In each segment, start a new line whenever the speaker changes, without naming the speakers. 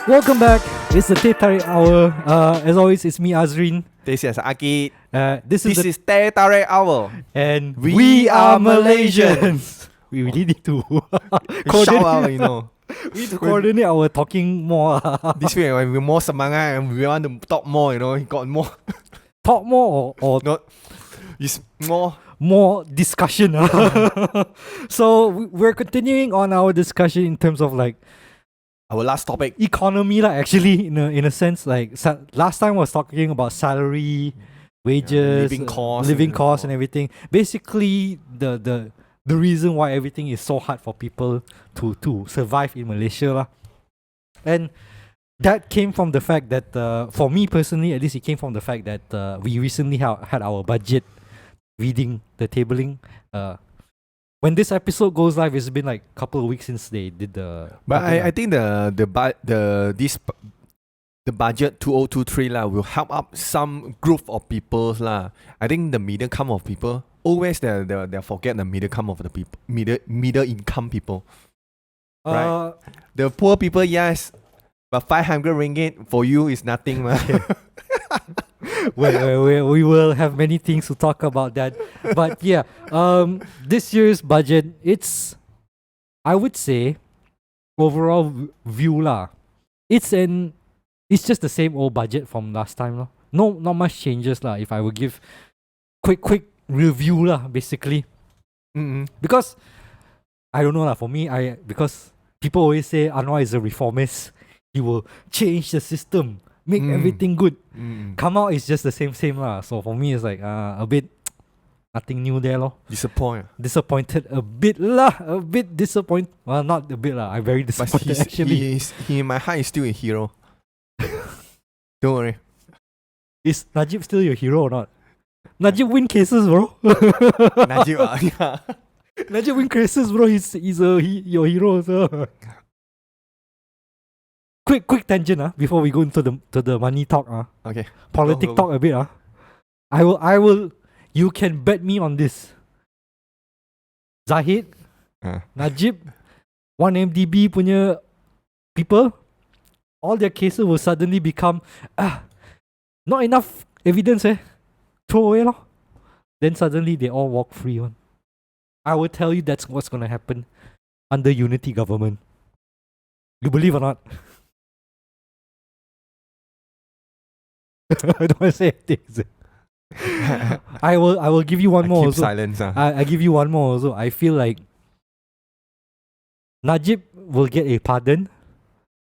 Welcome back. It's the Teh Tarik Hour. As always, it's me, Azreen.
This is Ah Kit.
This
This is Teh Tarik Hour.
and
We are Malaysians.
We really need to
Shout out, you know.
We need to coordinate our talking more.
This week when we're more semangat and we want to talk more, you know, he got more.
Talk more or
Not. It's
more discussion. So we're continuing on our discussion in terms of like
our last topic.
economy lah. Actually, in a sense, like last time I was talking about salary, wages,
living costs,
and everything. Basically, the reason why everything is so hard for people to survive in Malaysia lah. And that came from the fact that for me personally, at least, it came from the fact that we recently had our budget reading, the tabling. When this episode goes live, it's been like a couple of weeks since they did the.
But I think the budget 2023 lah will help up some group of people lah. I think the middle income of people always they forget the middle income of the people, middle income people. Right, the poor people, yes, but 500 ringgit for you is nothing, man.
We will have many things to talk about that. But yeah, this year's budget, I would say, overall view lah, it's just the same old budget from last time lah. No, not much changes lah. If I would give quick review lah, basically. Because I don't know lah. For me, because people always say Anwar is a reformist. He will change the system, make everything good. Come out is just the same lah. So for me, it's like a bit nothing new there lor. Disappointed a bit lah. A bit disappointed. Well, not a bit lah. I'm very disappointed actually.
He in my heart is still a hero. Don't worry.
Is Najib still your hero or not? Najib win cases, bro.
Najib, yeah.
Najib win cases, bro. He's your hero also. Quick tangent before we go into the money talk
Okay.
Politic talk a bit I will. You can bet me on this. Zahid, Najib, 1MDB punya people, all their cases will suddenly become not enough evidence throw away lor. Then suddenly they all walk free one. I will tell you that's what's gonna happen under unity government. You believe or not? I don't want to say anything. I will give you one more.
Keep
also.
silence.
I give you one more also. I feel like Najib will get a pardon,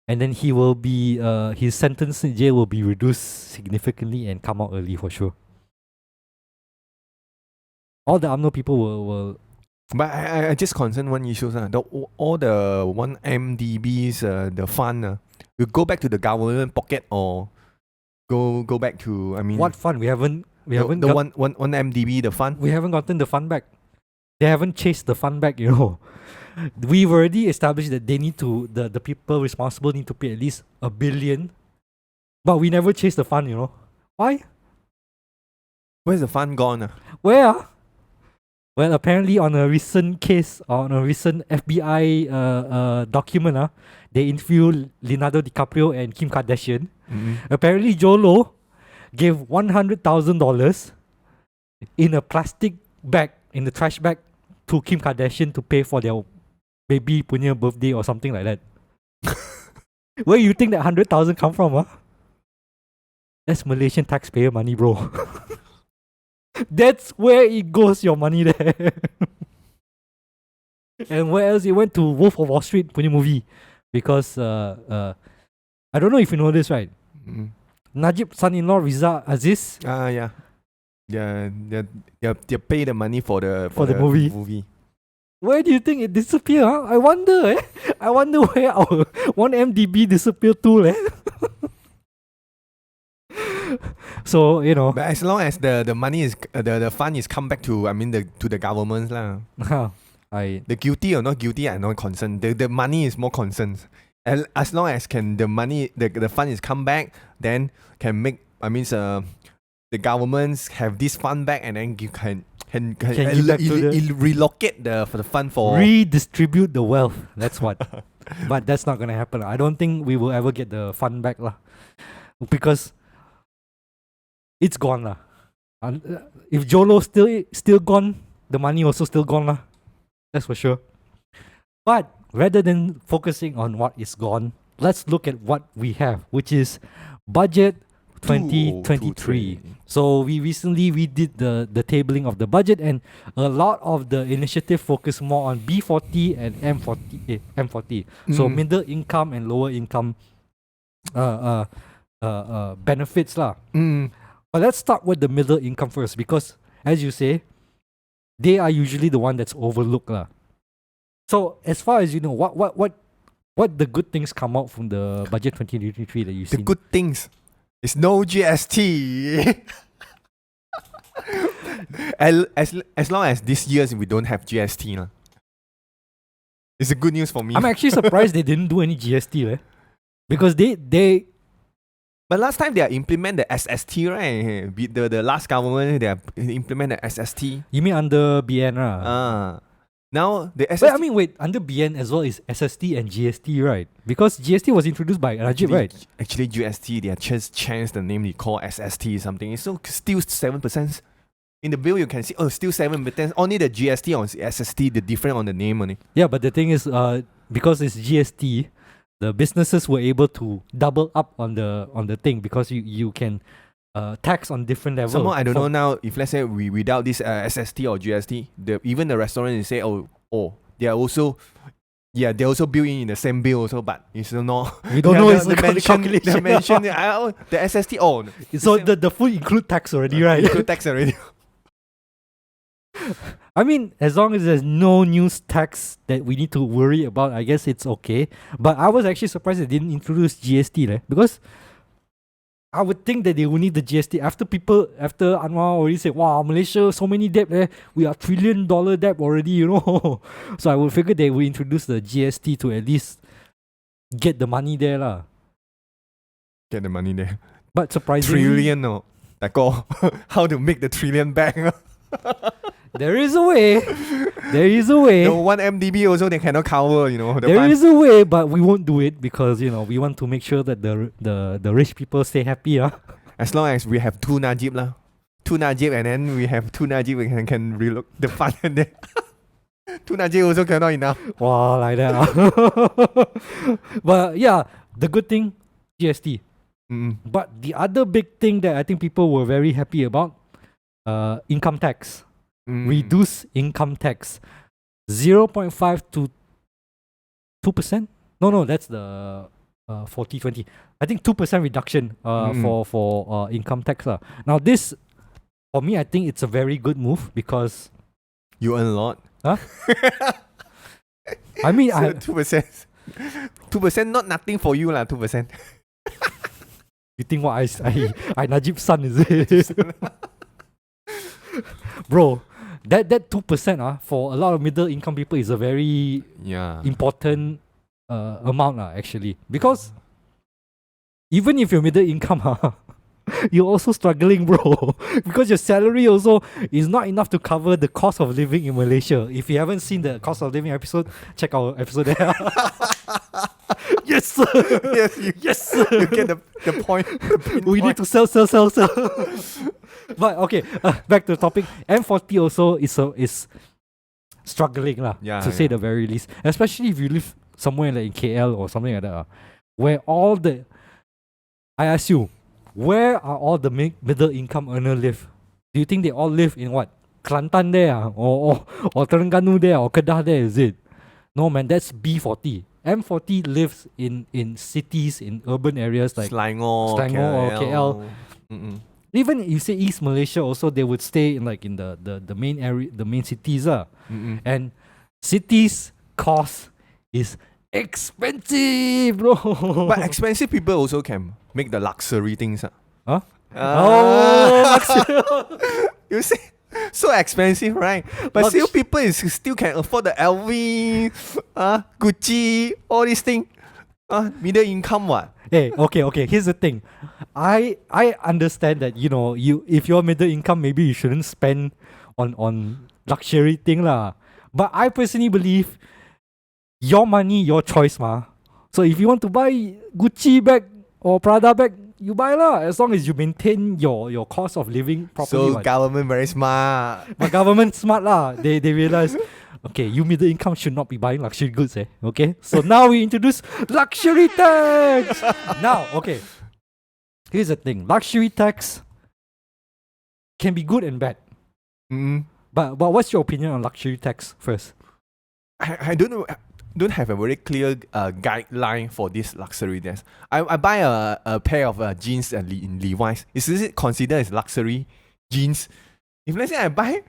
and then he will be his sentence in jail will be reduced significantly and come out early for sure. All the UMNO people will.
But I just concern one issue. All the 1MDBs, the fund will go back to the government pocket or go back to, I mean,
what fund? We haven't
the one MDB, the fund.
We haven't gotten the fund back. They haven't chased the fund back, you know. We've already established that they need to the people responsible need to pay at least 1 billion. But we never chased the fund, you know. Why?
Where's the fund gone?
Where? Well, apparently on a recent case, on a recent FBI document, they interviewed Leonardo DiCaprio and Kim Kardashian. Apparently, Jolo gave $100,000 in a plastic bag, in the trash bag, to Kim Kardashian to pay for their baby punya birthday or something like that. Where you think that 100,000 come from? That's Malaysian taxpayer money, bro. That's where it goes, your money there. And where else? It went to Wolf of Wall Street punya movie. Because I don't know if you know this, right? Najib's son-in-law Riza Aziz.
Yeah. They pay the money for the movie.
Where do you think it disappeared? I wonder. I wonder where our 1MDB disappeared to. So, you know.
But as long as the money is the fund is come back to, I mean, to the governments lah. The guilty or not guilty, I'm not concerned. The money is more concerned. As long as the money, the fund is come back, then can make, I mean, the governments have this fund back, and then you can relocate the fund for
redistribute the wealth. That's what. But that's not gonna happen. I don't think we will ever get the fund back lah, because it's gone lah. If Jolo still gone, the money also still gone lah. That's for sure. But rather than focusing on what is gone, let's look at what we have, which is budget 2023. So we recently redid the tabling of the budget, and a lot of the initiative focus more on B40 and M40. So middle income and lower income benefits lah. But let's start with the middle income first, because as you say, they are usually the one that's overlooked lah. So as far as you know, what the good things come out from the budget 2023 that you see?
The good things is no GST. as long as this year we don't have GST lah. It's a good news for me.
I'm actually surprised they didn't do any GST, because they.
But last time they implement the SST, right? The last government they implement the SST.
You mean under BN, right?
Now the SST.
Wait, under BN as well is SST and GST, right? Because GST was introduced by Najib, right?
Actually, GST, they have just changed the name. They call SST something. It's still 7%. In the bill, you can see, still 7%. Only the GST on SST, the different on the name only.
Yeah, but the thing is, because it's GST, the businesses were able to double up on the thing, because you can tax on different levels.
Somehow I don't know now if let's say we without this SST or GST, even the restaurant they say they are also they're also built in the same bill also, but it's still not.
We don't know it's the calculation.
They mention the SST.
So the food include tax already, right?
Include tax already.
I mean, as long as there's no news tax that we need to worry about, I guess it's okay. But I was actually surprised they didn't introduce GST, because I would think that they will need the GST after Anwar already said, wow, Malaysia, so many debt, we are $1 trillion debt already, you know. So I would figure they will introduce the GST to at least get the money there lah.
Get the money there.
But surprisingly,
trillion, no. Like, how to make the trillion back?
There is a way. There is a way.
The 1 MDB also they cannot cover,
There is a way, but we won't do it because, we want to make sure that the rich people stay happy.
As long as we have 2 Najib lah. 2 Najib, and then we have 2 Najib, we can relook the fund and then 2 Najib also cannot enough.
Wow, like that. But yeah, the good thing, GST. But the other big thing that I think people were very happy about, income tax. Reduce income tax 0.5 to 2%. No, that's the 40-20. I think 2% reduction for income tax. Now this, for me, I think it's a very good move because
you earn a lot.
Huh? I mean,
2%. 2% not nothing for you lah. 2%.
You think what I Najib's son is it? Bro, that 2% for a lot of middle income people is a very important amount actually, because even if you're middle income you're also struggling, bro, because your salary also is not enough to cover the cost of living in Malaysia. If you haven't seen the cost of living episode, check our episode there. Yes, sir. Yes, sir.
You get the point.
We need to sell. But okay, back to the topic. M40 also is struggling to say the very least. Especially if you live somewhere like in KL or something like that, where I ask you, where are all the middle income earners live? Do you think they all live in what? Kelantan there, or Terengganu there, or Kedah there? Is it? No, man, that's B40. M40 lives in cities, in urban areas like
Selangor
or KL. Even you say East Malaysia, also they would stay in the main area, the main cities. And cities cost is expensive, bro.
But expensive people also can make the luxury things.
Huh?
You see, so expensive, right? But still people still can afford the LV, Gucci, all these things. Middle income what?
Hey, okay. Here's the thing. I understand that if you're middle income, maybe you shouldn't spend on luxury thing lah. But I personally believe your money, your choice, ma. So if you want to buy Gucci bag or Prada bag, you buy lah. As long as you maintain your cost of living properly.
So government very smart.
But government smart lah. They realize, okay, you middle income should not be buying luxury goods, okay? So now we introduce luxury tax. Now, okay. Here's the thing. Luxury tax can be good and bad.
Mm.
But what's your opinion on luxury tax first?
I don't know. Don't have a very clear guideline for this luxury tax. I buy a pair of jeans in Levi's. Is it considered as luxury jeans? If let's say I buy,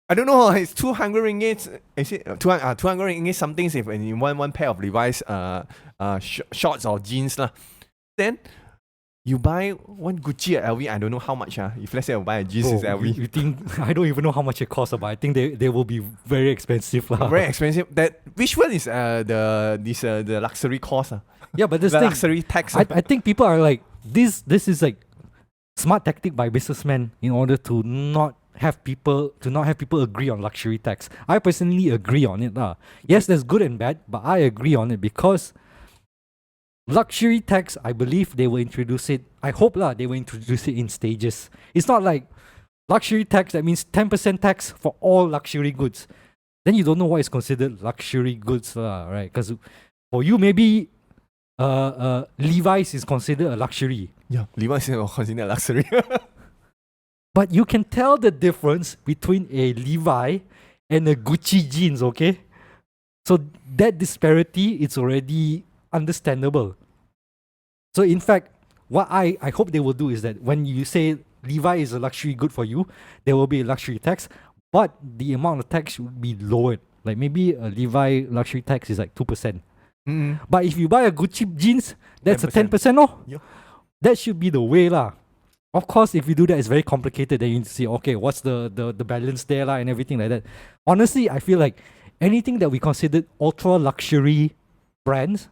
I don't know, it's 200 ringgit. Is it 200 ringgit something if in one pair of Levi's shorts or jeans lah. Then you buy one Gucci at LV, I don't know how much. If let's say I buy a jeans at LV.
You think, I don't even know how much it costs, but I think they will be very expensive.
Very expensive. Which one is the luxury cost?
Yeah, but this
the
thing,
luxury tax.
I think people are like, this is like smart tactic by businessmen in order to not have people agree on luxury tax. I personally agree on it. Yes, there's good and bad, but I agree on it because luxury tax, I believe they will introduce it. I hope they will introduce it in stages. It's not like luxury tax, that means 10% tax for all luxury goods. Then you don't know what is considered luxury goods, right? Because for you, maybe Levi's is considered a luxury.
Yeah, Levi's is considered a luxury.
But you can tell the difference between a Levi and a Gucci jeans, okay? So that disparity, it's already understandable. So in fact, what I hope they will do is that when you say Levi is a luxury good for you, there will be a luxury tax, but the amount of tax should be lowered. Like maybe a Levi luxury tax is like 2%.
Mm-hmm.
But if you buy a Gucci jeans, that's 10%. A 10%. Oh?
Yeah.
That should be the way lah. Of course, if you do that, it's very complicated. Then you need to see, okay, what's the balance there lah and everything like that. Honestly, I feel like anything that we considered ultra luxury brands,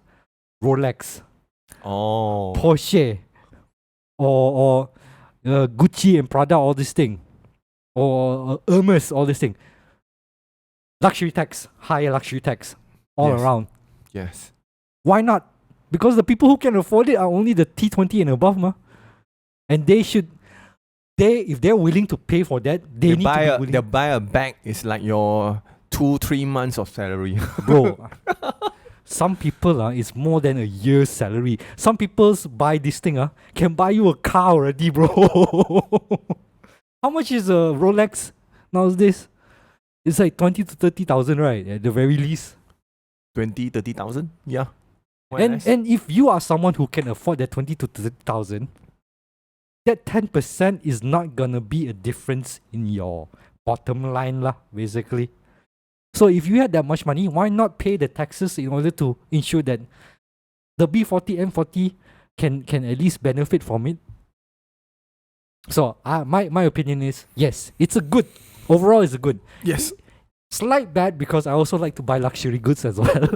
Rolex, Porsche, or Gucci and Prada, all this thing, or Hermes, all this thing. Luxury tax, higher luxury tax, all around.
Yes.
Why not? Because the people who can afford it are only the T20 and above, ma. And if they're willing to pay for that, they
buy a bag is like your 2-3 months of salary.
Bro. Some people, it's more than a year's salary. Some people buy this thing, can buy you a car already, bro. How much is a Rolex nowadays? It's like 20 to 30,000, right? At the very least.
20-30,000? Yeah.
And if you are someone who can afford that 20 to 30,000, that 10% is not gonna be a difference in your bottom line, basically. So if you had that much money, why not pay the taxes in order to ensure that the B40, M40 can at least benefit from it? So my opinion is, yes, it's a good. Overall, it's a good.
Yes.
Slight bad because I also like to buy luxury goods as well.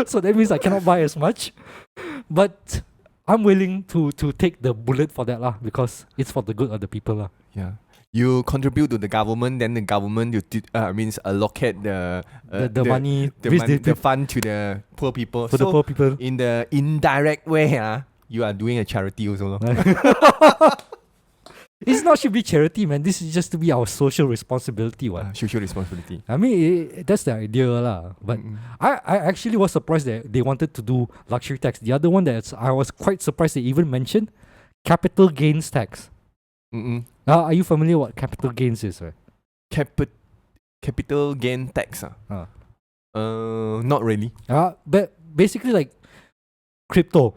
So that means I cannot buy as much. But I'm willing to take the bullet for that because it's for the good of the people.
Yeah. You contribute to the government, then the government means allocate the
money,
the fund to the poor people.
For the poor people.
In the indirect way, you are doing a charity also.
It's not should be charity, man. This is just to be our social responsibility.
Social responsibility.
I mean, that's the idea. But I actually was surprised that they wanted to do luxury tax. The other one that I was quite surprised they even mentioned, capital gains tax. Are you familiar what capital gains is? Right?
Capital gain tax? Not really.
But basically like crypto.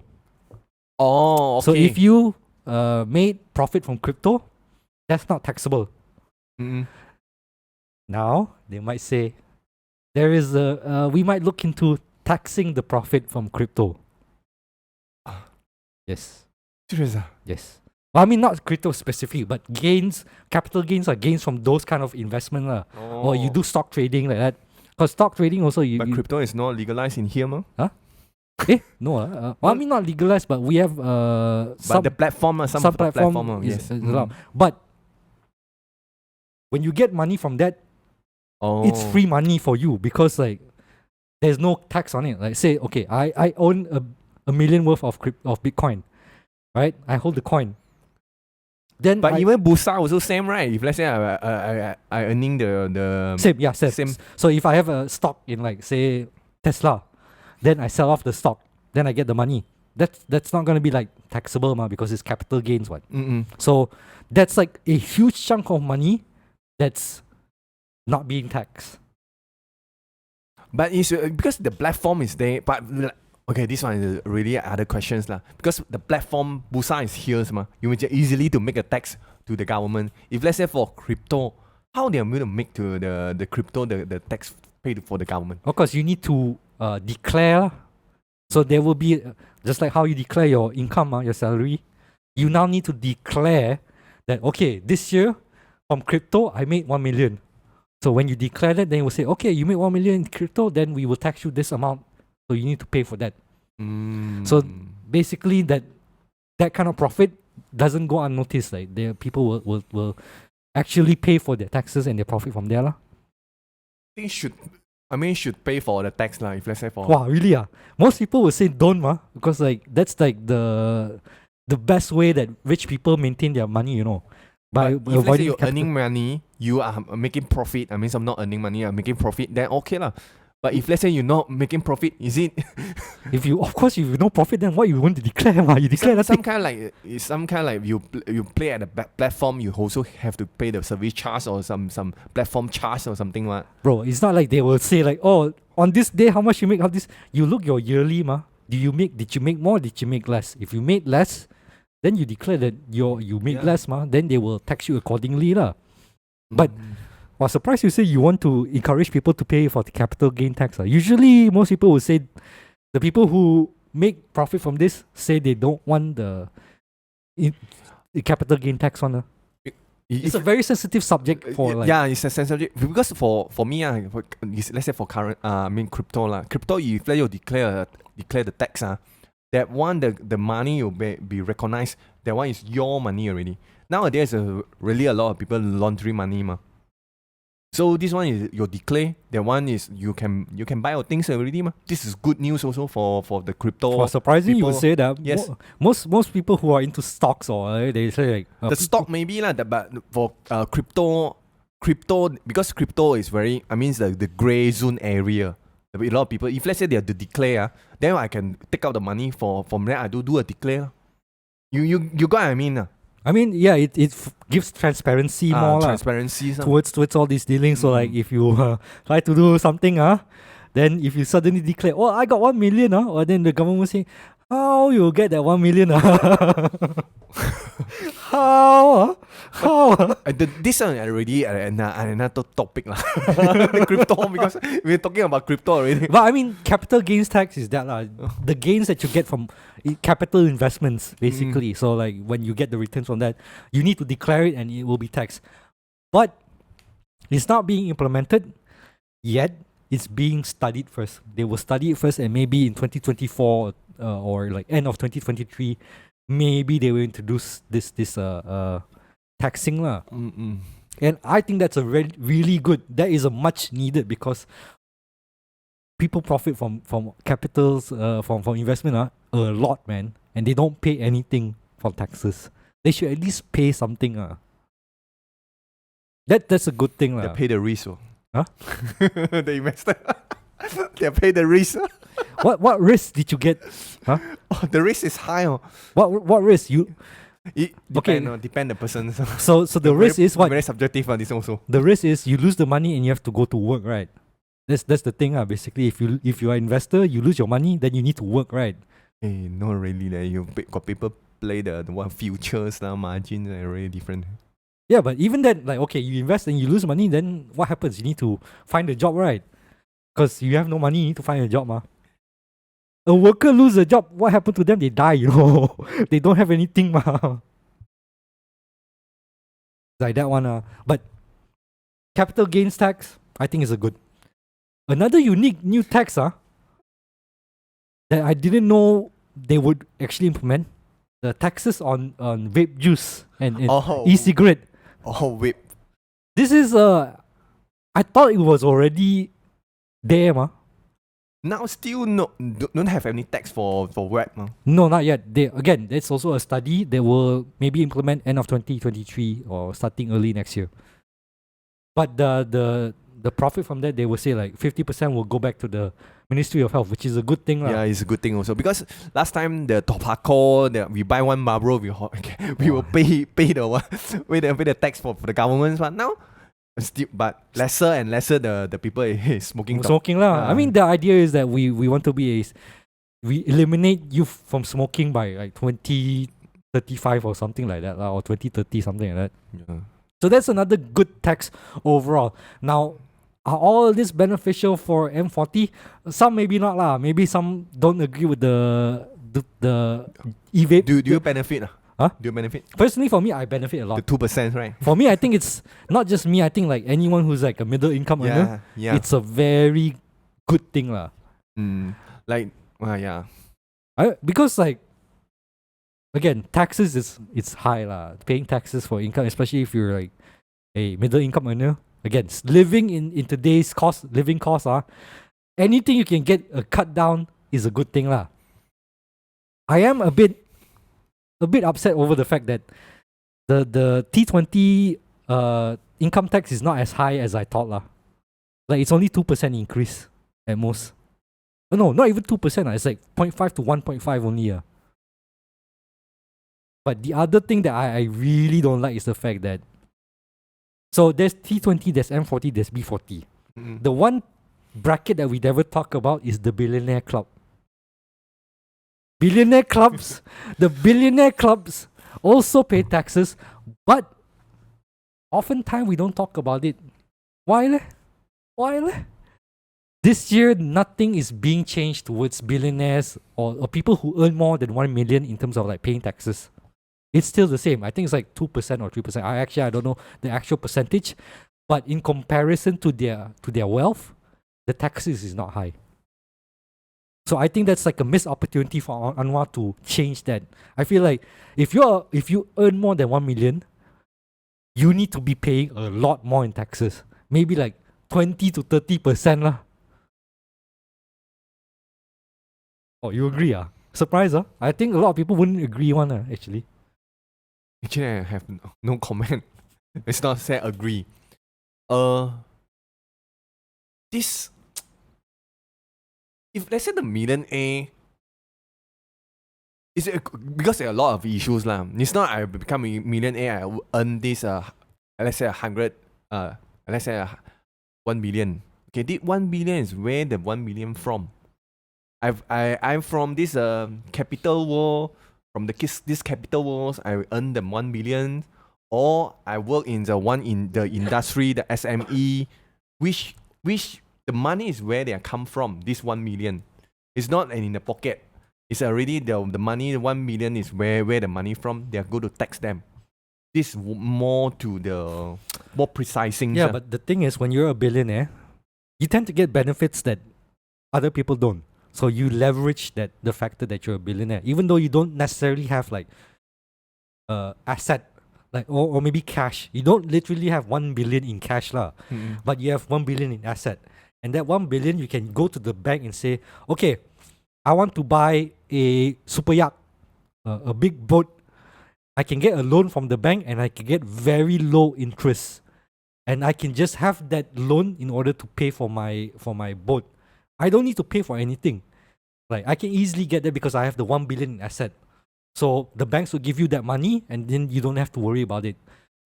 Oh, okay.
So if you made profit from crypto, that's not taxable. Now they might say there is we might look into taxing the profit from crypto. Yes.
Serious?
Yes. Well, I mean not crypto specifically, but gains, capital gains are gains from those kind of investment or you do stock trading like that. Because stock trading also
But crypto is not legalized in here,
Huh? No. Well, I mean not legalized, but we have
but the platform, some platform
is allowed. But when you get money from that, it's free money for you because like there's no tax on it. Like say, okay, I own a million worth of Bitcoin, right? I hold the coin. Then
But even Bursa also same, right? If let's say I earning the
same. So if I have a stock in like say Tesla, then I sell off the stock, then I get the money. That's not gonna be like taxable, because it's capital gains, what? So that's like a huge chunk of money that's not being taxed.
But it's because the platform is there. But okay, this one is really other questions lah. Because the platform Bursa is here, you will easily to make a tax to the government. If let's say for crypto, how they are going to make to the crypto the tax paid for the government?
Of course, you need to declare. So there will be just like how you declare your income, your salary. You now need to declare that okay, this year from crypto I made 1 million. So when you declare that, then you will say, okay, you made 1 million in crypto, then we will tax you this amount. So you need to pay for that. So basically, that kind of profit doesn't go unnoticed. Like people will actually pay for their taxes and their profit from there, lah.
I think should pay for the tax, lah. If let's say for
really, most people will say don't, because like that's like the best way that rich people maintain their money, By
if let's say
avoiding
you're earning money, you are making profit. I mean, I'm not earning money, I'm making profit. Then okay lah. But if let's say you're not making profit, is it?
If you no profit, then what you want to declare? You declare
some kind of like you play at the platform, you also have to pay the service charge or some platform charge or something, what?
Bro, it's not like they will say like, oh, on this day how much you make? How this? You look your yearly, Did you make more? Did you make less? If you made less, then you declare that you made less, then they will tax you accordingly, lah. But well, surprised you say you want to encourage people to pay for the capital gain tax. Usually, most people will say the people who make profit from this say they don't want the capital gain tax on. It's a very sensitive subject for like.
Yeah, it's a sensitive because for me, let's say for current crypto lah. Crypto, if you declare the tax, that one the money will be recognized. That one is your money already. Nowadays, really a lot of people laundering money, So this one is your declare. That one is you can buy your things already, This is good news also for the crypto.
For surprising,
people.
You would say that.
Yes.
Most people who are into stocks or they say like
the stock maybe lah. But for crypto because crypto is very. I mean, it's the gray zone area. A lot of people. If let's say they have to declare, then I can take out the money from there. I do a declare. You got what I mean?
I mean, yeah, it gives transparency more towards all these dealings. So like, if you try to do something, then if you suddenly declare, oh, I got 1 million, or then the government will say, how you get that 1 million? How?
This one already another topic lah. Crypto, because we're talking about crypto already.
But I mean, capital gains tax is that the gains that you get from capital investments, basically. So like when you get the returns from that, you need to declare it and it will be taxed. But it's not being implemented yet. It's being studied first. They will study it first, and maybe in 2024 or like end of 2023, maybe they will introduce this taxing lah. And I think that's a really good. That is a much needed, because people profit from capitals from investment a lot, man, and they don't pay anything for taxes. They should at least pay something. That's a good thing
They pay the risk.
Huh?
The investor. They pay the risk.
What risk did you get? Huh?
Oh, the risk is high.
What risk you?
It depend the person.
So the risk is what?
Very subjective this also.
The risk is you lose the money and you have to go to work, right? That's the thing. Basically, if you are an investor, you lose your money, then you need to work, right?
Hey, not really. You got people play the one futures margins are really different.
Yeah, but even then, like, okay, you invest and you lose money, then what happens? You need to find a job, right? Because you have no money, you need to find a job, A worker lose a job, what happened to them? They die, They don't have anything, Like that one, But capital gains tax, I think is a good. Another unique new tax, that I didn't know they would actually implement. The taxes on vape juice and e-cigarette.
Oh, vape.
This is I thought it was already there,
Now still don't have any tax for rap. No?
No, not yet. Again, it's also a study that will maybe implement end of 2023 or starting early next year. But the profit from that, they will say like 50% will go back to the Ministry of Health, which is a good thing.
Yeah, it's a good thing also because last time the tobacco, we buy one Marlboro, we will pay the tax for the government, but now still, but lesser and lesser the people is smoking.
Smoking lah. I mean, the idea is that we want to be we eliminate youth from smoking by like 2035 or something like that, or 2030, something like that.
Yeah.
So that's another good tax overall. Now, are all this beneficial for M40? Some maybe not lah. Maybe some don't agree with the e-vape.
Do you benefit?
Huh?
Do you benefit?
Personally, for me, I benefit a lot.
The 2%, right?
For me, I think it's not just me. I think like anyone who's like a middle income earner, it's a very good thing lah.
Yeah.
Because like, again, taxes it's high lah. Paying taxes for income, especially if you're like a middle income earner. Again, living in today's living cost, anything you can get a cut down is a good thing lah. I am a bit upset over the fact that the T20 income tax is not as high as I thought lah. Like it's only 2% increase at most. No, not even 2%. It's like 0.5 to 1.5 only. But the other thing that I really don't like is the fact that so there's T20, there's M40, there's B40.
Mm-hmm.
The one bracket that we never talk about is the billionaire club. Billionaire clubs, the billionaire clubs also pay taxes, but oftentimes we don't talk about it. Why? This year, nothing is being changed towards billionaires or people who earn more than 1 million in terms of like paying taxes. It's still the same. I think it's like 2% or 3%. I don't know the actual percentage, but in comparison to their wealth, the taxes is not high. So I think that's like a missed opportunity for Anwar to change that. I feel like if you earn more than 1 million, you need to be paying a lot more in taxes. Maybe like 20 to 30% lah. Oh, you agree? Surprise? I think a lot of people wouldn't agree actually.
Actually, I have no comment. It's not say agree. This, if let's say the millionaire, because there are a lot of issues lah. It's not I become a millionaire, I earn this let's say 100 let's say 1 billion. Okay, this 1 billion is where the 1 million from. I'm from this capital world. From this capital walls, I earn them 1 billion, or I work in the industry, the SME, which the money is where they come from. This 1 million, it's not in the pocket. It's already the money. 1 million is where the money from. They are going to tax them. This more to the more precise things.
Yeah, but the thing is, when you're a billionaire, you tend to get benefits that other people don't. So you leverage the factor that you're a billionaire, even though you don't necessarily have like asset, like or maybe cash. You don't literally have 1 billion in cash lah, but you have 1 billion in asset, and that 1 billion you can go to the bank and say, okay, I want to buy a super yacht, a big boat. I can get a loan from the bank, and I can get very low interest, and I can just have that loan in order to pay for my boat. I don't need to pay for anything. Like I can easily get that because I have the 1 billion in asset. So the banks will give you that money and then you don't have to worry about it.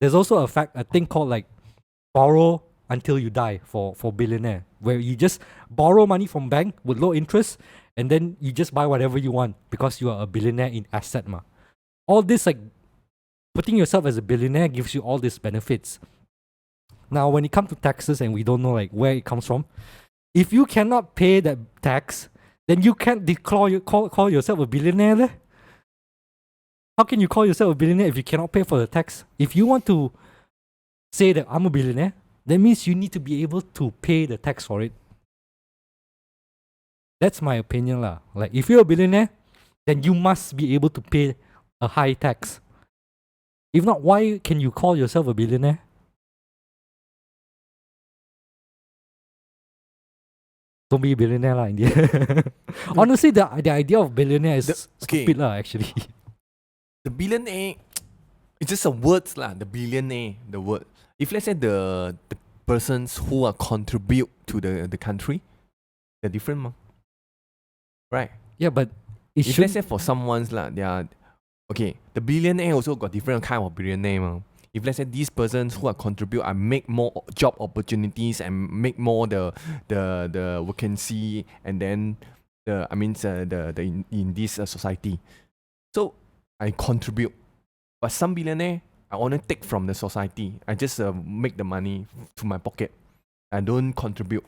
There's also a thing called like borrow until you die for billionaire, where you just borrow money from bank with low interest and then you just buy whatever you want because you are a billionaire in asset ma. All this like putting yourself as a billionaire gives you all these benefits. Now when it comes to taxes and we don't know like where it comes from, if you cannot pay that tax, then you can't call yourself a billionaire leh. How can you call yourself a billionaire if you cannot pay for the tax? If you want to say that I'm a billionaire, that means you need to be able to pay the tax for it. That's my opinion lah. Like if you're a billionaire, then you must be able to pay a high tax. If not, why can you call yourself a billionaire? Don't be a billionaire lah, in the end. Honestly, the idea of billionaire is stupid lah, actually.
The billionaire, it's just a words lah. The billionaire, the word. If let's say the persons who are contribute to the country, they're different, ma. Right?
Yeah, but
if let's say for someone's lah, they are okay. The billionaire also got different kind of billionaire, ma. If let's say these persons who are contribute and make more job opportunities and make more the vacancy and then in this society, so I contribute. But some billionaire, I want to take from the society. I just make the money to my pocket. I don't contribute.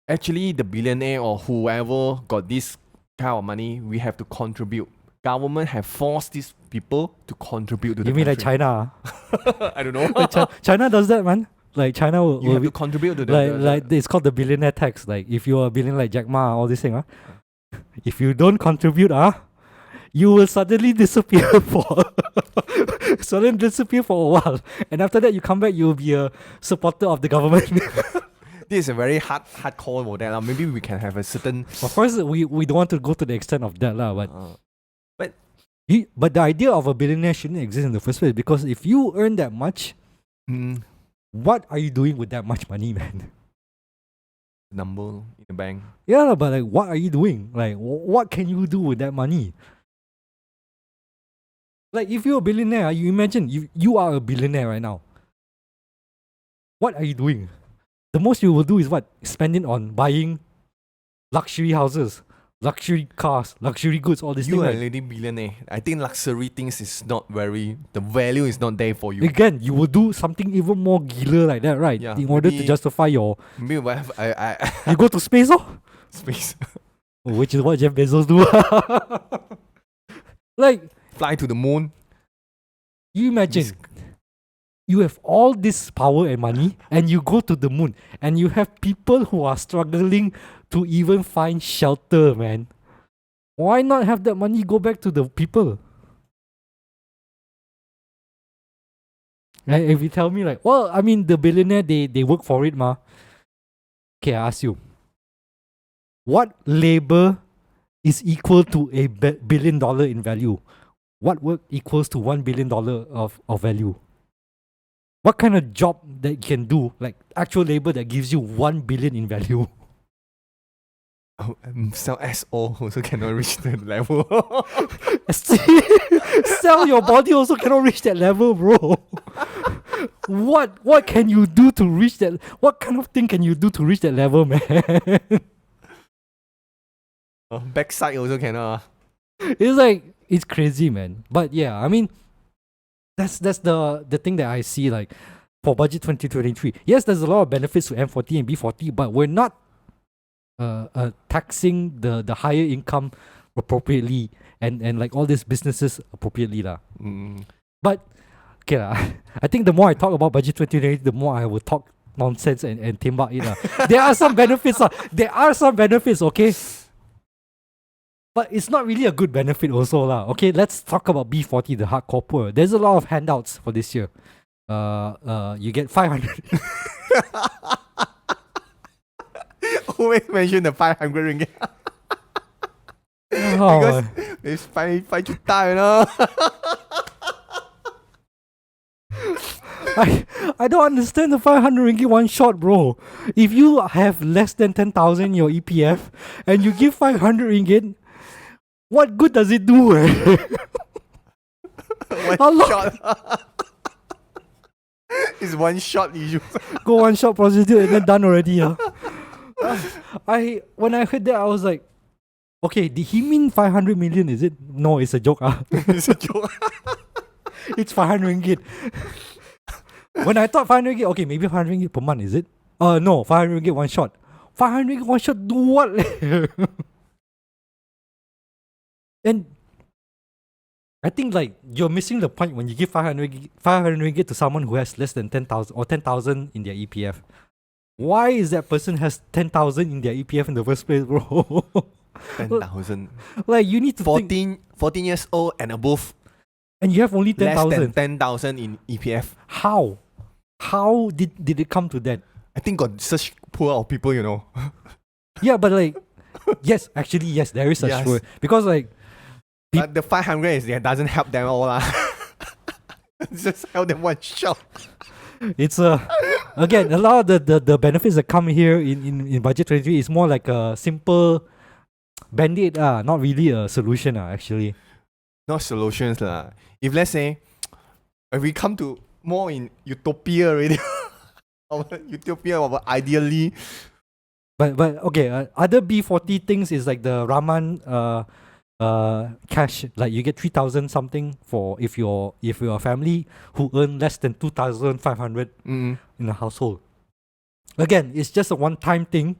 Actually, the billionaire or whoever got this kind of money, we have to contribute. Government have forced these people to contribute to the country.
You mean like China?
I don't know.
Like China does that, man. Like China will
have to contribute to
the it's called the billionaire tax. Like if you're a billionaire like Jack Ma, all this thing, if you don't contribute, you will suddenly disappear for a while. And after that you come back, you'll be a supporter of the government.
This is a very hardcore model. Maybe we can have a certain.
Of course, we don't want to go to the extent of that, but the idea of a billionaire shouldn't exist in the first place, because if you earn that much, what are you doing with that much money, man?
Number in the bank.
Yeah, but like, what are you doing? Like, what can you do with that money? Like, if you're a billionaire, you imagine you are a billionaire right now. What are you doing? The most you will do is what? Spend it on buying luxury houses, luxury cars, luxury goods, all this thing.
You are already billionaire. I think luxury things is not very, the value is not there for you.
Again, you will do something even more gila like that, right?
Yeah,
in order to justify your...
Maybe
you go to space,
Space.
Which is what Jeff Bezos do. Like...
Fly to the moon.
You imagine... You have all this power and money, and you go to the moon, and you have people who are struggling to even find shelter, man. Why not have that money go back to the people? And if you tell me like, well, I mean, the billionaire, they work for it, ma. Okay, I ask you. What labor is equal to a $1 billion in value? What work equals to $1 billion of value? What kind of job that you can do, like actual labor that gives you 1 billion in value?
Sell SO also cannot reach that level.
Sell your body also cannot reach that level, bro. What can you do to reach that? What kind of thing can you do to reach that level, man?
Backside also cannot.
It's like, it's crazy, man. But yeah, I mean, that's the thing that I see, like, for budget 2023. Yes, there's a lot of benefits to M40 and B40, but we're not taxing the higher income appropriately and like all these businesses appropriately lah. But okay lah, I think the more I talk about budget 2023, the more I will talk nonsense and tembak it lah. There are some benefits lah. There are some benefits, okay? But it's not really a good benefit also lah. Okay, let's talk about B40, the hardcore poor. There's a lot of handouts for this year. You get 500.
Always mention the 500 ringgit. Because it's 5 juta, you know.
I don't understand the 500 ringgit one shot, bro. If you have less than 10,000 in your EPF and you give 500 ringgit, what good does it do?
One shot. It's one shot issue.
Go one shot prostitute and then done already. When I heard that, I was like, okay, did he mean 500 million? Is it? No, it's a joke.
It's a joke.
It's 500 ringgit. When I thought 500 ringgit, okay, maybe 500 ringgit per month, is it? No, 500 ringgit one shot. 500 ringgit one shot, do what? And I think like you're missing the point when you give 500 ringgit to someone who has less than 10,000 or 10,000 in their EPF. Why is that person has 10,000 in their EPF in the first place, bro?
10,000.
Like you need to
14 years old and above.
And you have only 10,000.
Less than 10,000 in EPF.
How? How did it come to that?
I think got such poor of people, you know.
Yeah, but like, yes, actually, yes, there is such
Yes.
poor. Because like,
But the 500 is that doesn't help them all lah. Just help them one shot.
it's again, a lot of the benefits that come here in budget 23 is more like a simple band-aid, not really a solution, actually.
Not solutions lah. If let's say, if we come to more in utopia already, utopia of ideally.
But okay, other B40 things is like the Raman cash, like you get 3,000 something for if you're a family who earn less than 2,500 in a household. Again, it's just a one-time thing,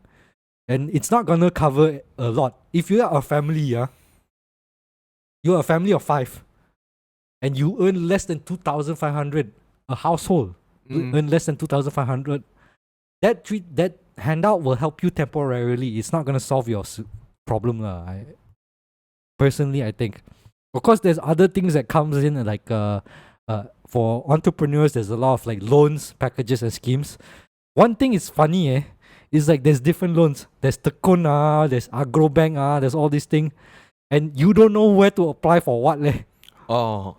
and it's not gonna cover a lot. If you are a family, you're a family of 5, and you earn less than 2,500, a household earn less than 2,500. That handout will help you temporarily. It's not gonna solve your problem, personally, I think. Of course, there's other things that comes in, like for entrepreneurs, there's a lot of like loans, packages, and schemes. One thing is funny, is like there's different loans. There's Tekun, there's Agrobank, there's all these things, and you don't know where to apply for what, leh.
Oh.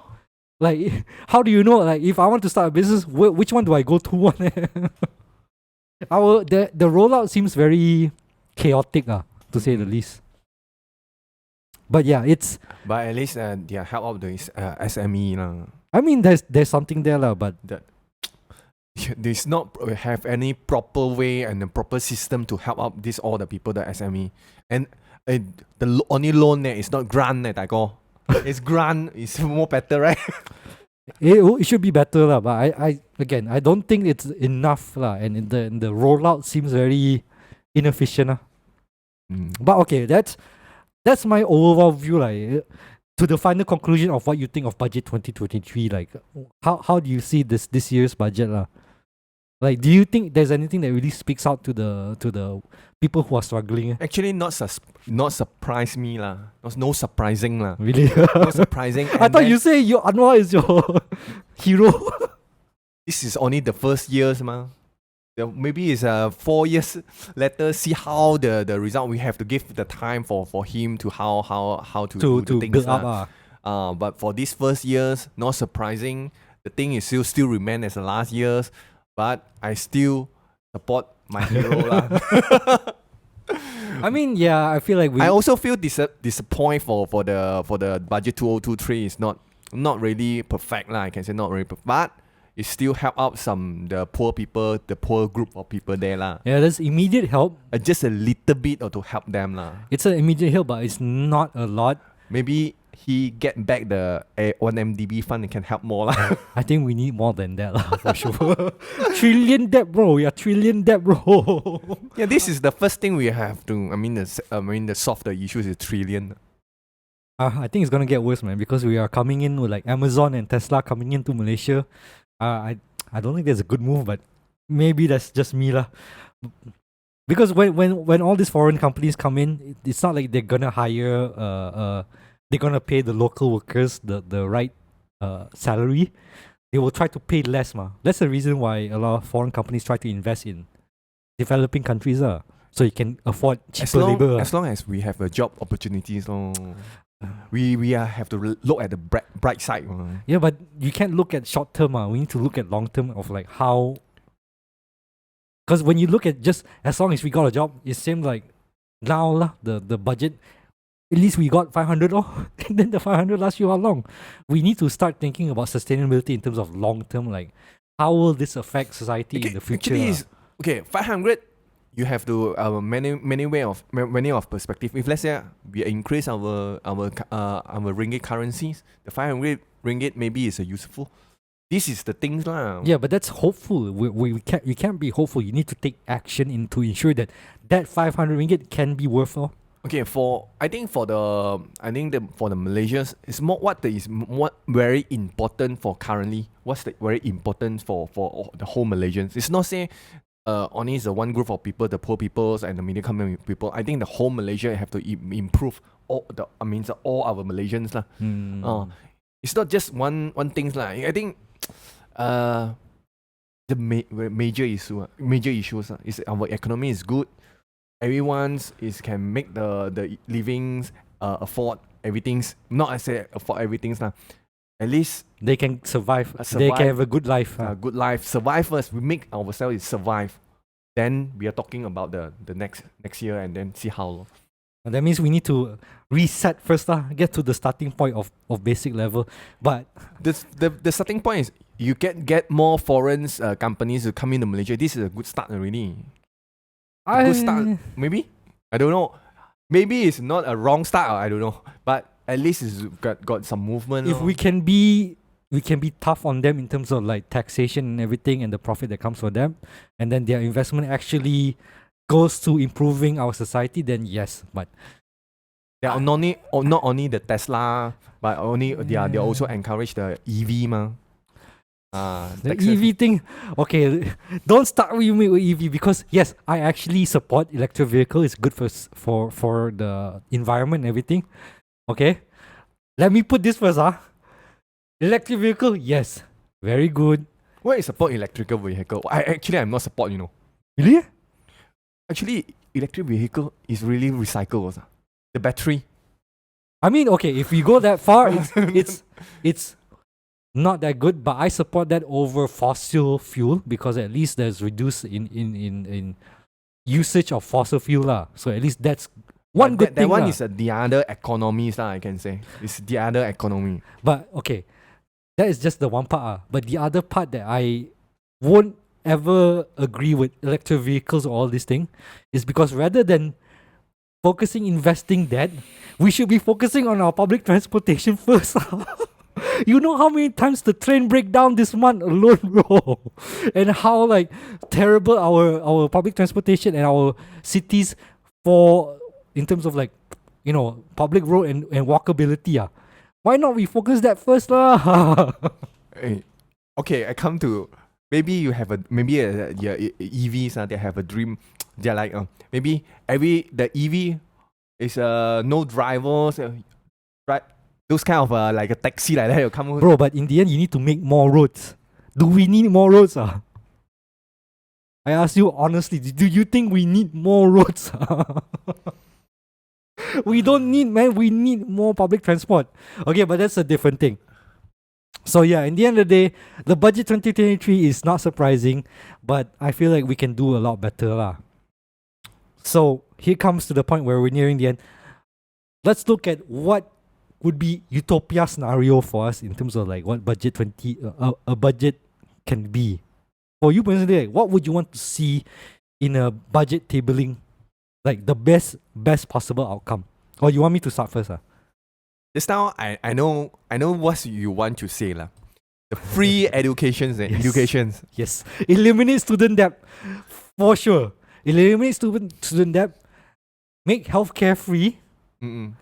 Like, how do you know? Like, if I want to start a business, which one do I go to? The rollout seems very chaotic, to say the least. But yeah, it's.
But at least they help out the SME lah.
I mean, there's something there lah, but
there's not have any proper way and a proper system to help out all the people, the SME, and the only loan there is not grant, it's grant is more better, right?
It should be better lah, but I don't think it's enough lah, and the rollout seems very inefficient lah. But okay, that's my overall view like. To the final conclusion of what you think of budget 2023, like how do you see this year's budget lah? Like, do you think there's anything that really speaks out to the people who are struggling?
Actually, not surprise me lah. No surprising lah.
Really?
No surprising.
I thought you say your Anwar is your hero.
This is only the first years, ma. Maybe it's 4 years later. See how the result. We have to give the time for him to how to do the things
build up.
But for these first years, not surprising. The thing is still remain as the last years. But I still support my hero lah.
I mean, yeah, I feel like
I also feel disappointed for the budget 2023 is not really perfect lah. I can say not really perfect, but it still help out the poor people, the poor group of people there lah.
Yeah, there's immediate help.
Just a little bit or to help them lah.
It's an immediate help, but it's not a lot.
Maybe he get back the 1MDB fund and can help more lah.
I think we need more than that lah, for sure. Trillion debt, bro. Yeah, trillion debt, bro.
Yeah, this is the first thing we have to. I mean, the softer issues is trillion.
I think it's gonna get worse, man, because we are coming in with like Amazon and Tesla coming into Malaysia. I don't think that's a good move, but maybe that's just me lah. Because when all these foreign companies come in, it's not like they're gonna hire they're gonna pay the local workers the right salary. They will try to pay less, ma. That's the reason why a lot of foreign companies try to invest in developing countries, so you can afford cheaper labor.
As long as we have job opportunities, we have to look at the bright side.
Yeah, but you can't look at short term. We need to look at long term of like how. Because when you look at just as long as we got a job, it seems like now the budget, at least we got 500 and then the 500 lasts you how long? We need to start thinking about sustainability in terms of long term, like how will this affect society in the future?
Actually, 500. You have to many of perspective. If let's say we increase our ringgit currencies, the 500 ringgit maybe is useful. This is the things lah.
Yeah, but that's hopeful. We can't be hopeful. You need to take action to ensure that 500 ringgit can be worthwhile.
Okay, for the Malaysians, it's more what very important for currently. What's the very important for the whole Malaysians? It's not say only is the one group of people, the poor peoples and the middle income people. I think the whole Malaysia have to improve all our Malaysians lah. It's not just one things lah. I think the major issues is our economy is good. Everyone's can make the livings afford everything's not I say afford everything's lah. At least
they can survive. They can have a good life.
Good life. Survive first. We make ourselves survive. Then we are talking about the next year and then see how.
And that means we need to reset first, get to the starting point of basic level. But
the starting point is you get more foreign companies to come into Malaysia. This is a good start already. Good start, maybe? I don't know. Maybe it's not a wrong start, I don't know. But at least it's got some movement.
If we can be tough on them in terms of like taxation and everything and the profit that comes for them, and then their investment actually goes to improving our society, then yes. But
they are not only the Tesla, but they also encourage the EV ma.
The EV thing, okay, don't start with me with EV because yes, I actually support electric vehicle. It's good for the environment and everything. Okay, let me put this first. Electric vehicle, yes, very good.
Why is support electrical vehicle? I'm not support.
Really?
Actually, electric vehicle is really recycled. The battery.
I mean, okay, if we go that far, it's not that good, but I support that over fossil fuel because at least there's reduced in usage of fossil fuel lah. So at least that's one good thing.
That one is the other economies lah, I can say. It's the other economy.
But okay, that is just the one part. But the other part that I won't ever agree with electric vehicles or all this thing is because rather than investing that, we should be focusing on our public transportation first. You know how many times the train break down this month alone, bro? And how like terrible our public transportation and our cities in terms of like, public road and walkability. Why not we focus that first lah?
Hey, okay, I come to maybe you have EVs they have a dream. They're like maybe the EV is no drivers, right? Those kind of like a taxi like that. Come
bro, but in the end you need to make more roads. Do we need more roads? I ask you honestly, do you think we need more roads? We don't need, man. We need more public transport. Okay, but that's a different thing. So yeah, in the end of the day, the budget 2023 is not surprising, but I feel like we can do a lot better lah. So here comes to the point where we're nearing the end. Let's look at what would be utopia scenario for us in terms of like what budget a budget can be. For you personally, like, what would you want to see in a budget tabling, like the best possible outcome? Or you want me to start first?
Just now, I know what you want to say lah. The free educations.
Yes. Eliminate student debt for sure. Eliminate student debt. Make healthcare free. When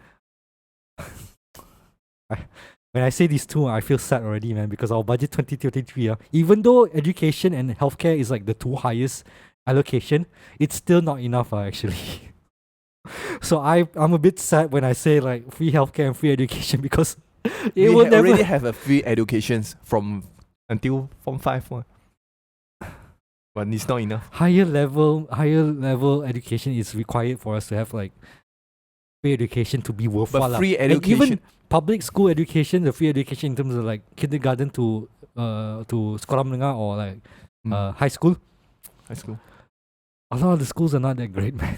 I say these two, I feel sad already, man, because our budget 2023, even though education and healthcare is like the two highest allocation, it's still not enough actually. So I'm a bit sad when I say like free healthcare and free education because
we already have a free educations from until Form 5 one. But it's not enough.
Higher level education is required for us to have like free education to be worthwhile.
But free education,
even public school education, the free education in terms of like kindergarten to sekolah menengah or like high school. A lot of the schools are not that great, man.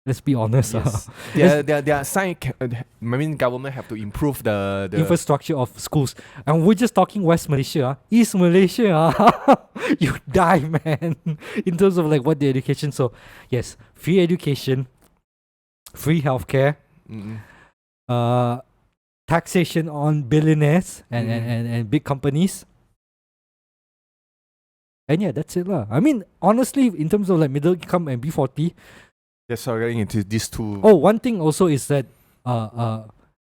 Let's be honest.
Yes. Government have to improve the
infrastructure of schools. And we're just talking West Malaysia. East Malaysia, you die, man, in terms of like what the education. So yes, free education, free healthcare, taxation on billionaires and big companies. And yeah, that's it lah. I mean, honestly, in terms of like middle income and B40,
yes, so getting into these two.
Oh, one thing also is that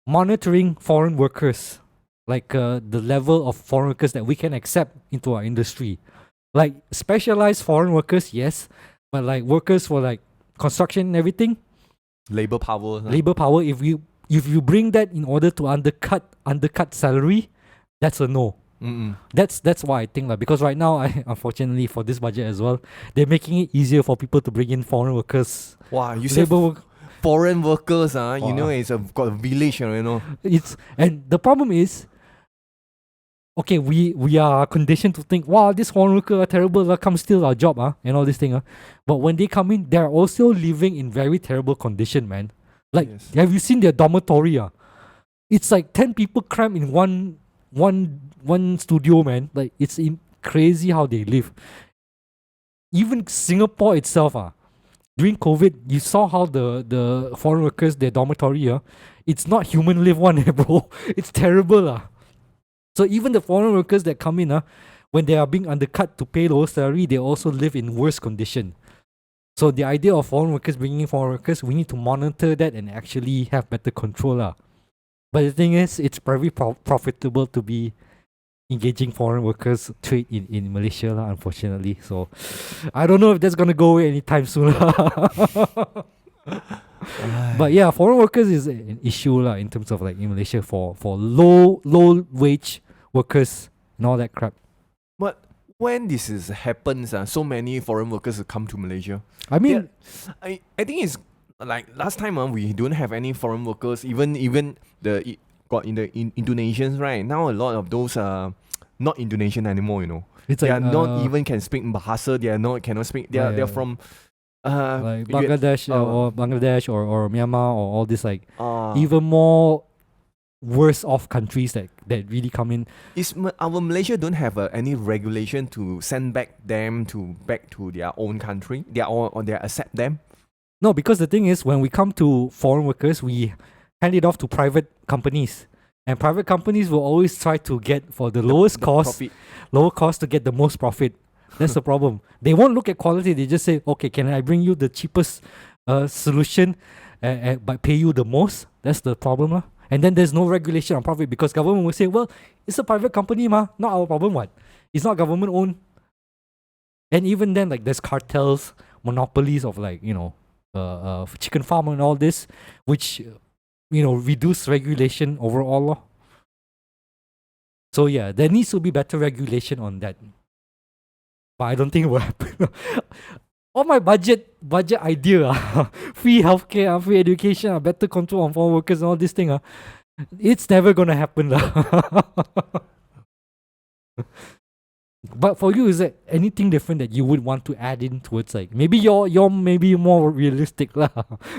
monitoring foreign workers, like the level of foreign workers that we can accept into our industry, like specialized foreign workers, yes, but like workers for like construction and everything,
labor power.
If you bring that in order to undercut salary, that's a no. That's why I think because right now, unfortunately for this budget as well, they're making it easier for people to bring in foreign workers.
Wow, you say foreign workers, you know, got a village, you know.
And the problem is, okay, we are conditioned to think, wow, this foreign worker are terrible, come steal our job, and all this thing. But when they come in, they're also living in very terrible condition, man. Like, have you seen their dormitory? It's like 10 people crammed in one studio, man. Like, it's crazy how they live. Even Singapore itself, during COVID, you saw how the foreign workers, their dormitory, it's not human live one, bro. It's terrible. So even the foreign workers that come in, when they are being undercut to pay lower salary, they also live in worse condition. So the idea of foreign workers bringing in foreign workers, we need to monitor that and actually have better control. But the thing is, it's very profitable to be engaging foreign workers trade in Malaysia, unfortunately. So I don't know if that's gonna go away anytime soon. But yeah, foreign workers is an issue in terms of like in Malaysia for low wage workers and all that crap.
But when this happens, so many foreign workers come to Malaysia.
I mean,
I think it's like last time we don't have any foreign workers. Even the Indonesians, right? Now a lot of those are not Indonesian anymore. You know, they are not even can speak Bahasa. Cannot speak. They're from
like Bangladesh or Myanmar or all this like even more worse off countries that really come in.
Our Malaysia don't have any regulation to send back to their own country? They accept them?
No, because the thing is, when we come to foreign workers, we hand it off to private companies. And private companies will always try to get for the lowest cost, lower cost to get the most profit. That's the problem. They won't look at quality. They just say, okay, can I bring you the cheapest solution but pay you the most? That's the problem. And then there's no regulation on profit because government will say, well, it's a private company, not our problem, what? It's not government owned. And even then, like, there's cartels, monopolies of like, chicken farm and all this, which, reduce regulation overall. So yeah, there needs to be better regulation on that. But I don't think it will happen. All my budget idea, free healthcare, free education, better control on foreign workers and all this thing, it's never gonna happen. But for you, is there anything different that you would want to add in towards like maybe you're maybe more realistic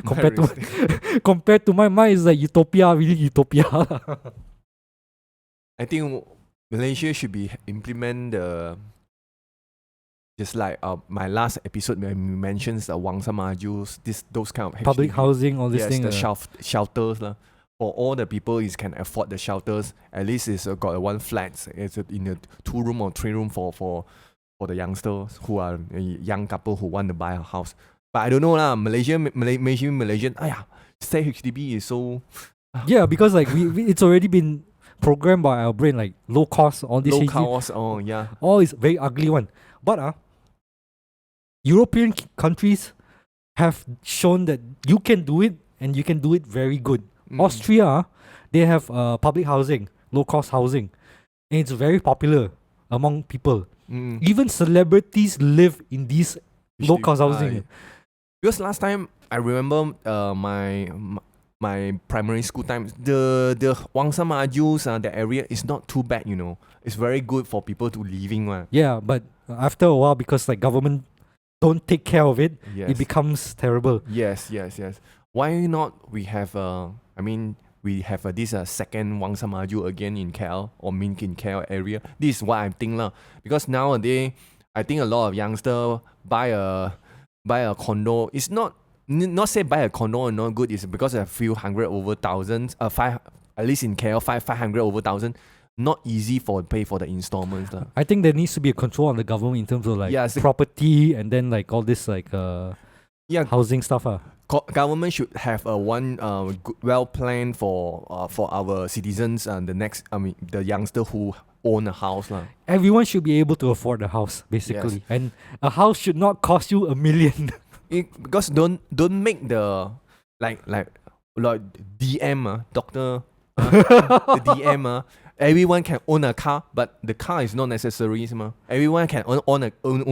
compared to mine is like utopia, really utopia.
I think Malaysia should be implement the just like my last episode when we mentions the Wangsa Maju's, those kind of
public housing, all this thing.
The shelters for all the people is can afford the shelters. At least it's got one flat. It's in a 2-room or 3-room for the youngsters who are a young couple who want to buy a house. But I don't know Malaysian. Stay HDB is so.
Yeah, because like we it's already been programmed by our brain like low cost. All this
low cost.
All is very ugly one. But European countries have shown that you can do it and you can do it very good. Austria, they have public housing, low cost housing, and it's very popular among people. Even celebrities live in these low cost housing.
Because last time I remember my primary school time, the Wangsa Maju's the area is not too bad. It's very good for people to living.
Yeah, but after a while, because like government don't take care of it, it becomes terrible.
Yes. Why not we have we have this second Wangsa Maju again in KL or in KL area. This is what I think because nowadays I think a lot of youngsters buy a condo. It's not say buy a condo or not good. It's because a few hundred over thousands. At least in KL 500 over thousand. Not easy pay for the installments.
I think there needs to be a control on the government in terms of like property and then like all this like housing stuff.
Government should have one well planned for our citizens and the youngster who own a house.
Everyone should be able to afford a house basically, and a house should not cost you $1 million.
Because don't make the like DM doctor the DM everyone can own a car, but the car is not necessary. Everyone can own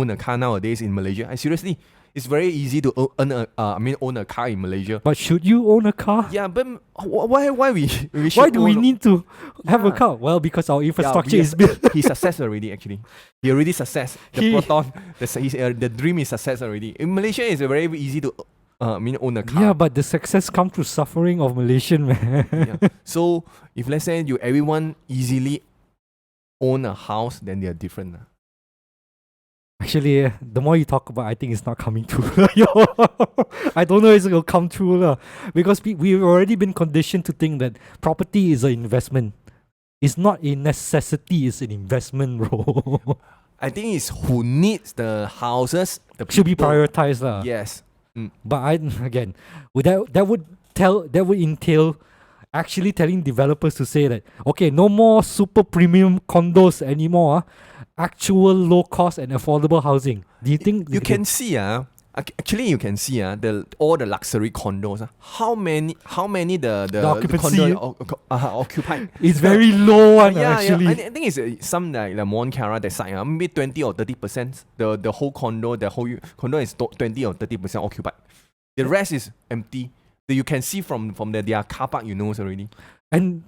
a car nowadays in Malaysia. Seriously, it's very easy to own a car in Malaysia.
But should you own a car?
Yeah, but why we should
Why do we need to have a car? Well, because our infrastructure is built.
He success already. Actually, he already success. The Proton, the dream is success already. In Malaysia, it's very easy to own a car.
Yeah, but the success comes through suffering of Malaysian, man.
Yeah. So if let's say everyone easily own a house, then they are different.
Actually, the more you talk about, I think it's not coming true. I don't know if it's going to come true. Because we've already been conditioned to think that property is an investment. It's not a necessity, it's an investment, bro.
I think it's who needs the houses.
Should be prioritized.
Yes.
But again, that would entail actually telling developers to say that, okay, no more super premium condos anymore. Actual low cost and affordable housing. Do you think
you can see actually you can see all the luxury condos how many the
occupancy
occupied?
It's very low one actually.
I think it's some like the Montcara that side maybe 20 or 30%. The whole condo is 20 or 30% occupied. The rest is empty. You can see from their car park, already.
And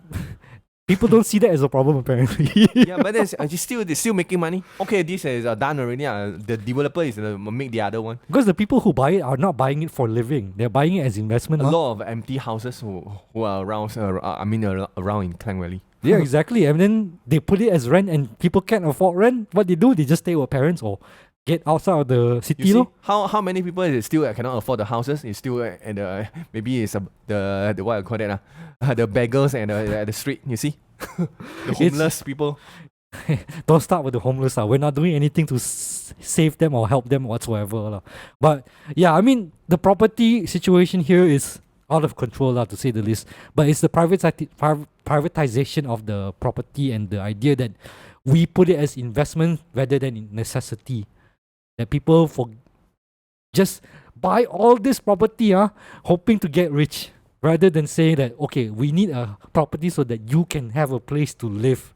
people don't see that as a problem apparently.
Yeah, but they're still making money. Okay, this is done already. The developer is make the other one.
Because the people who buy it are not buying it for living. They're buying it as investment.
A lot of empty houses who are around. Around in Klang Valley.
Yeah, exactly. And then they put it as rent, and people can't afford rent. What they do, they just stay with parents or get outside of the city.
You see, how many people is still cannot afford the houses? It's still at the maybe it's the what I call that the beggars and at the street. You see, the homeless people.
Don't start with the homeless. We're not doing anything to save them or help them whatsoever. But yeah, I mean, the property situation here is out of control, to say the least. But it's the privatization of the property and the idea that we put it as investment rather than necessity. That people just buy all this property, hoping to get rich, rather than saying that, okay, we need a property so that you can have a place to live.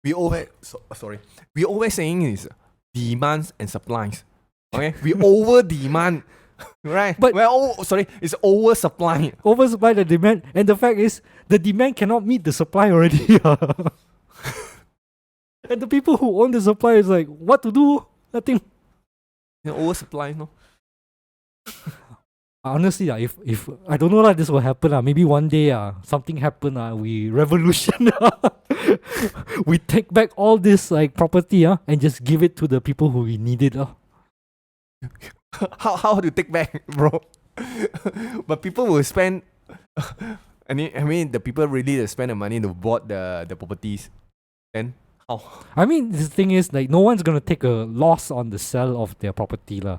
We always saying is demands and supplies. Okay, we over demand, right?
But
it's oversupply.
Oversupply the demand, and the fact is the demand cannot meet the supply already. And the people who own the supply is like, what to do? Nothing.
Oversupply, no.
Honestly, if I don't know this will happen, maybe one day something happen, we revolution. We take back all this like property and just give it to the people who need it.
How do you take back, bro? But people will spend. I mean, the people really spend the money to bought the properties. Then how?
I mean, the thing is, like, no one's gonna take a loss on the sale of their property, lah.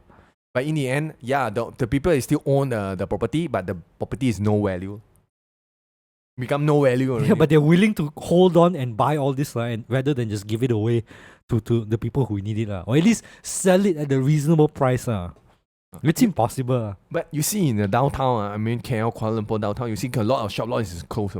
But in the end, yeah, the people still own the property, but the property is no value. Become no value already.
Yeah, but they're willing to hold on and buy all this, and rather than just give it away to the people who need it, or at least sell it at a reasonable price. It's impossible.
But you see in the downtown, KL, Kuala Lumpur downtown, you see a lot of shop lots is closed.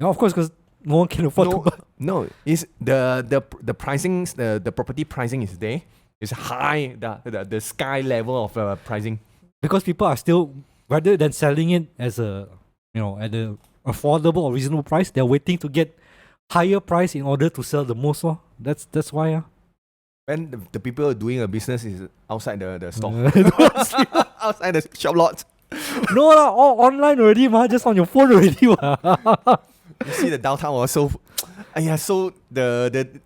Yeah, of course, because no one can afford to buy.
No, it's the pricing, the property pricing is there. It's high, the sky level of pricing. Because
people are still, rather than selling it as at a affordable or reasonable price, they're waiting to get higher price in order to sell the most. That's why.
When the people doing a business is outside the store. Outside the shop lots.
No, all online already, just on your phone already.
You see the downtown also. So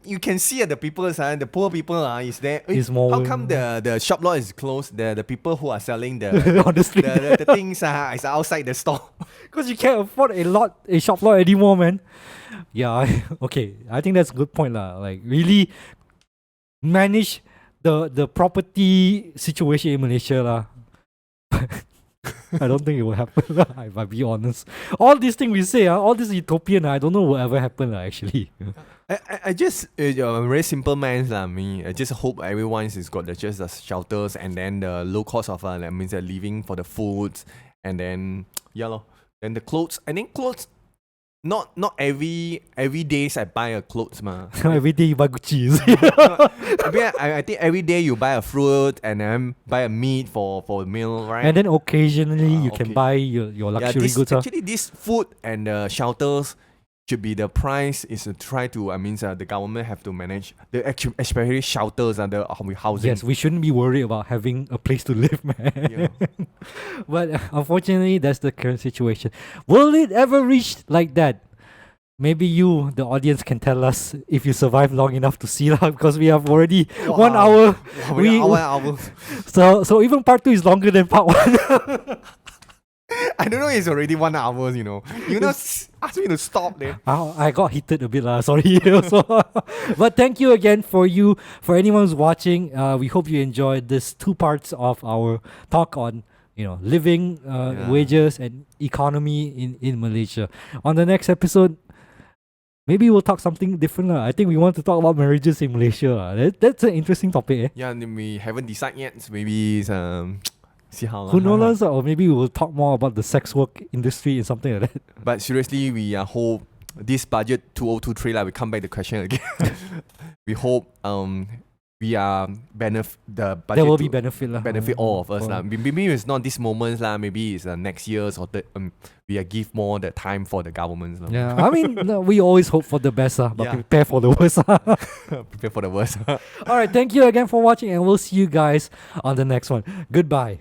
you can see the people, the poor people is there. How come the shop lot is closed? The people who are selling
honestly
the things is outside the store.
Because you can't afford a shop lot anymore, man. Yeah, okay. I think that's a good point, lah. Like, really manage the property situation in Malaysia, lah. I don't think it will happen, if I be honest. All these things we say, all this utopian, I don't know will ever happen, actually.
I just, a very simple man, I just hope everyone has got just the shelters and then the low cost of means living for the foods, and then, then the clothes. I think clothes, not every days I buy a clothes ma.
Every day you buy Gucci.
I think every day you buy a fruit and then buy a meat for a meal, right?
And then occasionally you can
okay.
buy your luxury goods.
Actually, this food and shelters should be the price is to try to. The government have to manage especially shelters and the housing.
Yes, we shouldn't be worried about having a place to live, man.
Yeah.
But unfortunately, that's the current situation. Will it ever reach like that? Maybe you, the audience, can tell us if you survive long enough to see that, because we have already 1 hour.
Wow, hour.
So even part 2 is longer than part 1.
I don't know. It's already 1 hour. You know, ask me to stop there.
I got heated a bit, sorry. Also. But thank you again for anyone who's watching. We hope you enjoyed this 2 parts of our talk on living wages and economy in Malaysia. On the next episode, maybe we'll talk something different. I think we want to talk about marriages in Malaysia. That's an interesting topic. Eh?
Yeah, and we haven't decided yet. So maybe see how.
Who knows? Or maybe we'll talk more about the sex work industry and something like that.
But seriously, we hope this budget 2023 we come back the question again. We hope we are the budget.
There will be benefit
benefit all of us Maybe it's not this moment Maybe it's next year's or we give more the time for the governments
Yeah, I mean we always hope for the best but
Yeah.
prepare for the worst.
Prepare for the worst.
All right, thank you again for watching, and we'll see you guys on the next one. Goodbye.